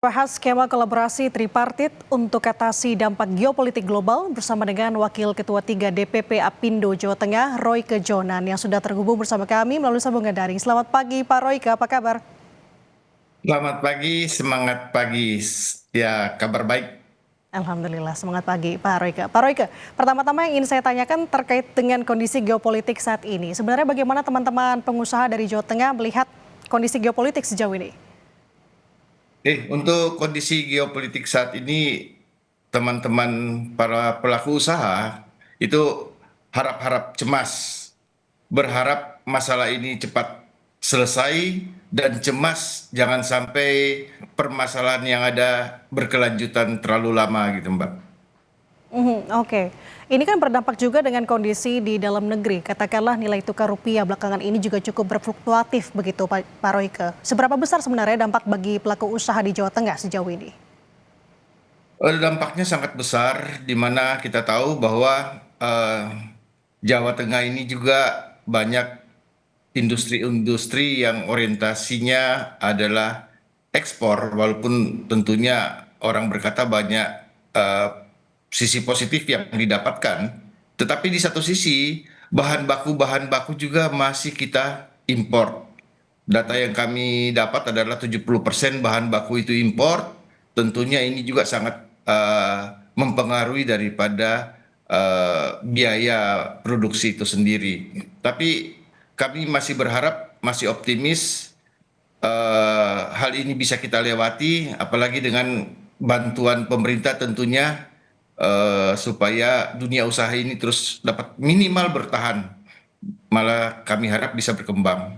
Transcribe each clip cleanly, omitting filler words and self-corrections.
Bahas skema kolaborasi tripartit untuk atasi dampak geopolitik global bersama dengan Wakil Ketua 3 DPP Apindo Jawa Tengah, Royke Jonan, yang sudah terhubung bersama kami melalui sambungan daring. Selamat pagi Pak Royke, apa kabar? Selamat pagi, semangat pagi. Ya, kabar baik. Alhamdulillah, semangat pagi Pak Royke. Pak Royke, pertama-tama yang ingin saya tanyakan terkait dengan kondisi geopolitik saat ini. Sebenarnya bagaimana teman-teman pengusaha dari Jawa Tengah melihat kondisi geopolitik sejauh ini? Untuk kondisi geopolitik saat ini, teman-teman para pelaku usaha itu harap-harap cemas, berharap masalah ini cepat selesai dan cemas jangan sampai permasalahan yang ada berkelanjutan terlalu lama gitu, Mbak. Oke. Ini kan berdampak juga dengan kondisi di dalam negeri. Katakanlah nilai tukar rupiah belakangan ini juga cukup berfluktuatif begitu Pak Royke. Seberapa besar sebenarnya dampak bagi pelaku usaha di Jawa Tengah sejauh ini? Dampaknya sangat besar, di mana kita tahu bahwa Jawa Tengah ini juga banyak industri-industri yang orientasinya adalah ekspor, walaupun tentunya orang berkata banyak eh, sisi positif yang didapatkan, tetapi di satu sisi bahan baku juga masih kita impor. Data yang kami dapat adalah 70% bahan baku itu impor. Tentunya ini juga sangat mempengaruhi daripada biaya produksi itu sendiri. Tapi kami masih berharap, masih optimis hal ini bisa kita lewati, apalagi dengan bantuan pemerintah tentunya supaya dunia usaha ini terus dapat minimal bertahan. Malah kami harap bisa berkembang.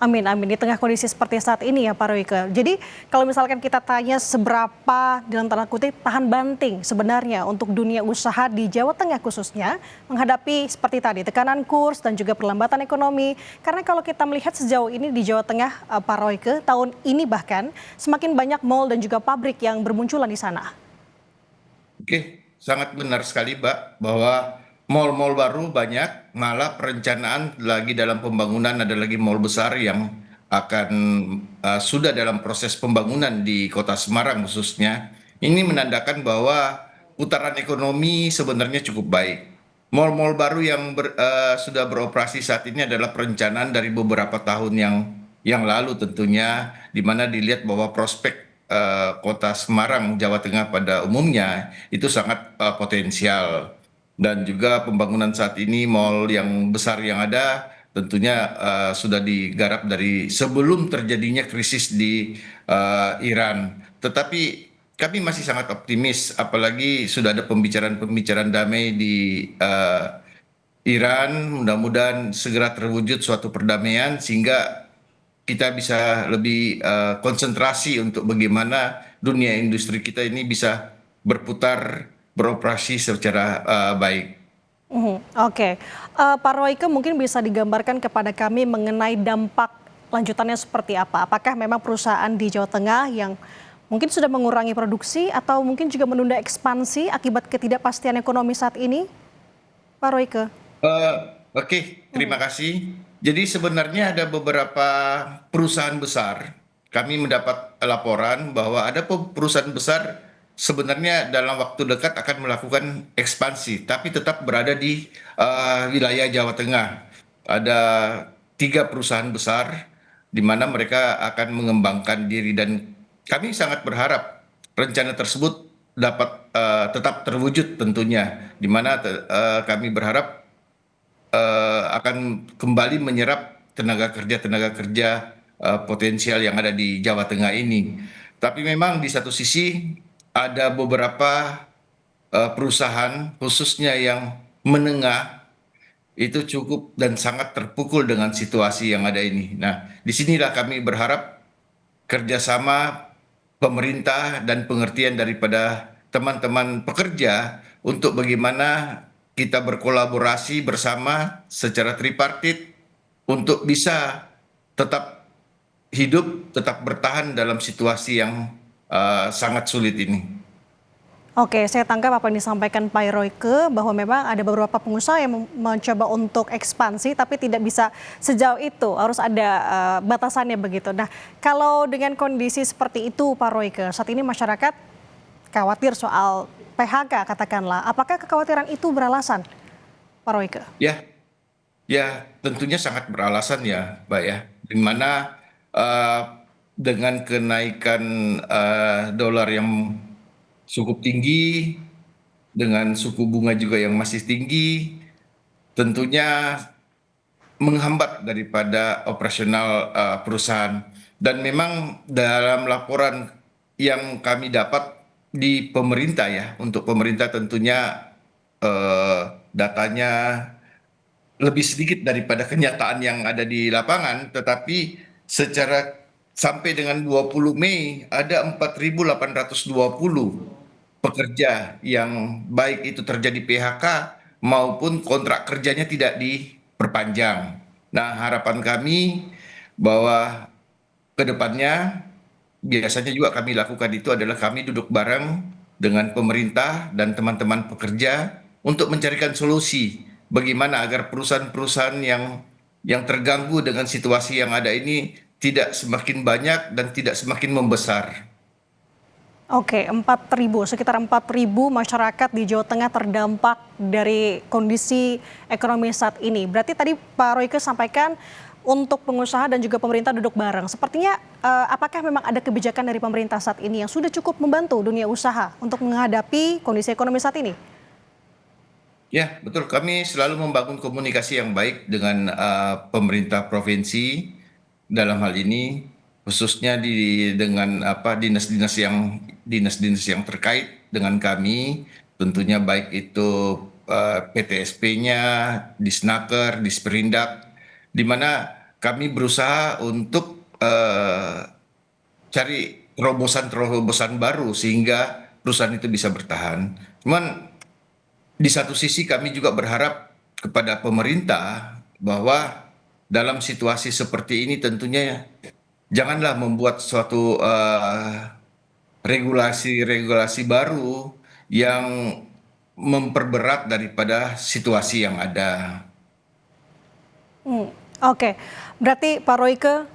Amin, amin. Di tengah kondisi seperti saat ini ya Pak Royke. Jadi kalau misalkan kita tanya seberapa dalam tanda kutip tahan banting sebenarnya untuk dunia usaha di Jawa Tengah khususnya menghadapi seperti tadi tekanan kurs dan juga perlambatan ekonomi. Karena kalau kita melihat sejauh ini di Jawa Tengah Pak Royke, tahun ini bahkan semakin banyak mal dan juga pabrik yang bermunculan di sana. Oke, sangat benar sekali, Mbak, bahwa mal-mal baru banyak, malah perencanaan lagi dalam pembangunan, ada lagi mal besar yang akan sudah dalam proses pembangunan di Kota Semarang khususnya. Ini menandakan bahwa putaran ekonomi sebenarnya cukup baik. Mal-mal baru yang sudah beroperasi saat ini adalah perencanaan dari beberapa tahun yang lalu tentunya, di mana dilihat bahwa prospek Kota Semarang, Jawa Tengah pada umumnya itu sangat potensial. Dan juga pembangunan saat ini mal yang besar yang ada tentunya sudah digarap dari sebelum terjadinya krisis di Iran. Tetapi kami masih sangat optimis, apalagi sudah ada pembicaraan-pembicaraan damai di Iran. Mudah-mudahan segera terwujud suatu perdamaian sehingga kita bisa lebih konsentrasi untuk bagaimana dunia industri kita ini bisa berputar, beroperasi secara baik. Oke. Pak Royke mungkin bisa digambarkan kepada kami mengenai dampak lanjutannya seperti apa? Apakah memang perusahaan di Jawa Tengah yang mungkin sudah mengurangi produksi atau mungkin juga menunda ekspansi akibat ketidakpastian ekonomi saat ini, Pak Royke? Oke, terima kasih. Jadi sebenarnya ada beberapa perusahaan besar. Kami mendapat laporan bahwa ada perusahaan besar sebenarnya dalam waktu dekat akan melakukan ekspansi, tapi tetap berada di wilayah Jawa Tengah. Ada 3 perusahaan besar di mana mereka akan mengembangkan diri dan kami sangat berharap rencana tersebut dapat tetap terwujud tentunya, di mana kami berharap akan kembali menyerap tenaga kerja potensial yang ada di Jawa Tengah ini. Tapi memang di satu sisi ada beberapa perusahaan khususnya yang menengah itu cukup dan sangat terpukul dengan situasi yang ada ini. Nah, disinilah kami berharap kerjasama pemerintah dan pengertian daripada teman-teman pekerja untuk bagaimana kita berkolaborasi bersama secara tripartit untuk bisa tetap hidup, tetap bertahan dalam situasi yang sangat sulit ini. Oke, saya tangkap apa yang disampaikan Pak Royke bahwa memang ada beberapa pengusaha yang mencoba untuk ekspansi tapi tidak bisa sejauh itu, harus ada batasannya begitu. Nah, kalau dengan kondisi seperti itu Pak Royke, saat ini masyarakat khawatir soal PHK katakanlah. Apakah kekhawatiran itu beralasan Pak Royke? Ya, ya tentunya sangat beralasan ya, Mbak ya. Di mana eh, dengan kenaikan dolar yang cukup tinggi, dengan suku bunga juga yang masih tinggi, tentunya menghambat daripada operasional perusahaan. Dan memang dalam laporan yang kami dapat di pemerintah ya, untuk pemerintah tentunya datanya lebih sedikit daripada kenyataan yang ada di lapangan, tetapi secara sampai dengan 20 Mei ada 4.820 pekerja yang baik itu terjadi PHK maupun kontrak kerjanya tidak diperpanjang. Nah, harapan kami bahwa ke depannya biasanya juga kami lakukan itu adalah kami duduk bareng dengan pemerintah dan teman-teman pekerja untuk mencarikan solusi bagaimana agar perusahaan-perusahaan yang terganggu dengan situasi yang ada ini tidak semakin banyak dan tidak semakin membesar. Oke, 4.000, sekitar 4.000 masyarakat di Jawa Tengah terdampak dari kondisi ekonomi saat ini. Berarti tadi Pak Royke sampaikan untuk pengusaha dan juga pemerintah duduk bareng. Sepertinya apakah memang ada kebijakan dari pemerintah saat ini yang sudah cukup membantu dunia usaha untuk menghadapi kondisi ekonomi saat ini? Ya, betul. Kami selalu membangun komunikasi yang baik dengan pemerintah provinsi dalam hal ini, khususnya dengan apa dinas-dinas yang terkait dengan kami, tentunya baik itu PTSP-nya, Disnaker, Disperindak, di mana kami berusaha untuk cari terobosan-terobosan baru sehingga perusahaan itu bisa bertahan. Cuman di satu sisi kami juga berharap kepada pemerintah bahwa dalam situasi seperti ini tentunya janganlah membuat suatu regulasi-regulasi baru yang memperberat daripada situasi yang ada. Oke, berarti Pak Royke,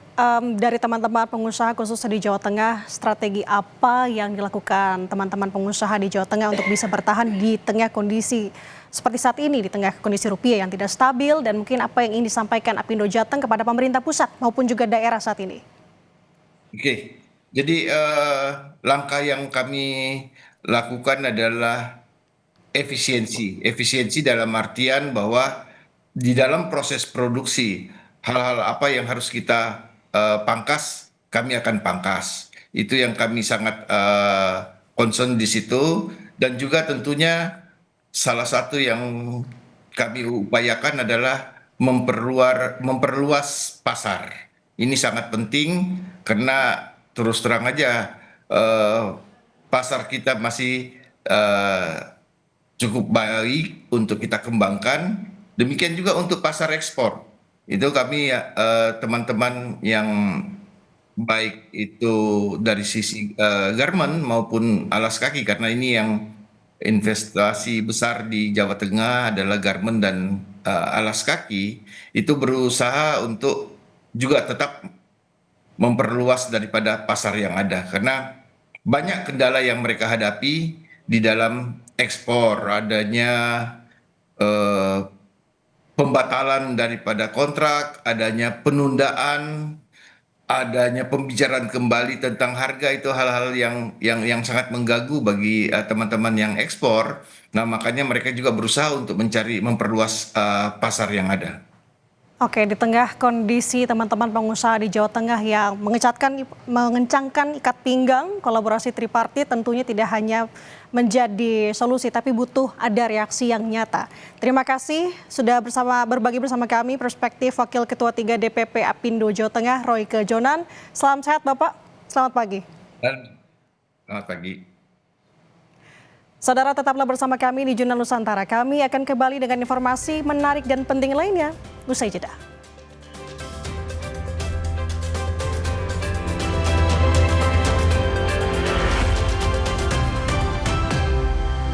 dari teman-teman pengusaha khususnya di Jawa Tengah, strategi apa yang dilakukan teman-teman pengusaha di Jawa Tengah untuk bisa bertahan di tengah kondisi seperti saat ini, di tengah kondisi rupiah yang tidak stabil, dan mungkin apa yang ingin disampaikan Apindo Jateng kepada pemerintah pusat maupun juga daerah saat ini? Oke, jadi langkah yang kami lakukan adalah efisiensi. Efisiensi dalam artian bahwa di dalam proses produksi, hal-hal apa yang harus kita pangkas, kami akan pangkas. Itu yang kami sangat concern di situ. Dan juga tentunya salah satu yang kami upayakan adalah memperluas pasar. Ini sangat penting karena terus terang aja pasar kita masih cukup baik untuk kita kembangkan. Demikian juga untuk pasar ekspor. Itu kami teman-teman yang baik itu dari sisi garment maupun alas kaki, karena ini yang investasi besar di Jawa Tengah adalah garment dan alas kaki, itu berusaha untuk juga tetap memperluas daripada pasar yang ada karena banyak kendala yang mereka hadapi di dalam ekspor, adanya eh, pembatalan daripada kontrak, adanya penundaan, adanya pembicaraan kembali tentang harga, itu hal-hal yang sangat mengganggu bagi teman-teman yang ekspor. Nah, makanya mereka juga berusaha untuk mencari memperluas pasar yang ada. Oke, di tengah kondisi teman-teman pengusaha di Jawa Tengah yang mengencangkan ikat pinggang, kolaborasi tripartit tentunya tidak hanya menjadi solusi, tapi butuh ada reaksi yang nyata. Terima kasih sudah berbagi bersama kami perspektif Wakil Ketua 3 DPP Apindo Jawa Tengah, Royke Jonan. Salam sehat Bapak, selamat pagi. Dan selamat pagi. Saudara, tetaplah bersama kami di Jurnal Nusantara. Kami akan kembali dengan informasi menarik dan penting lainnya usai jeda.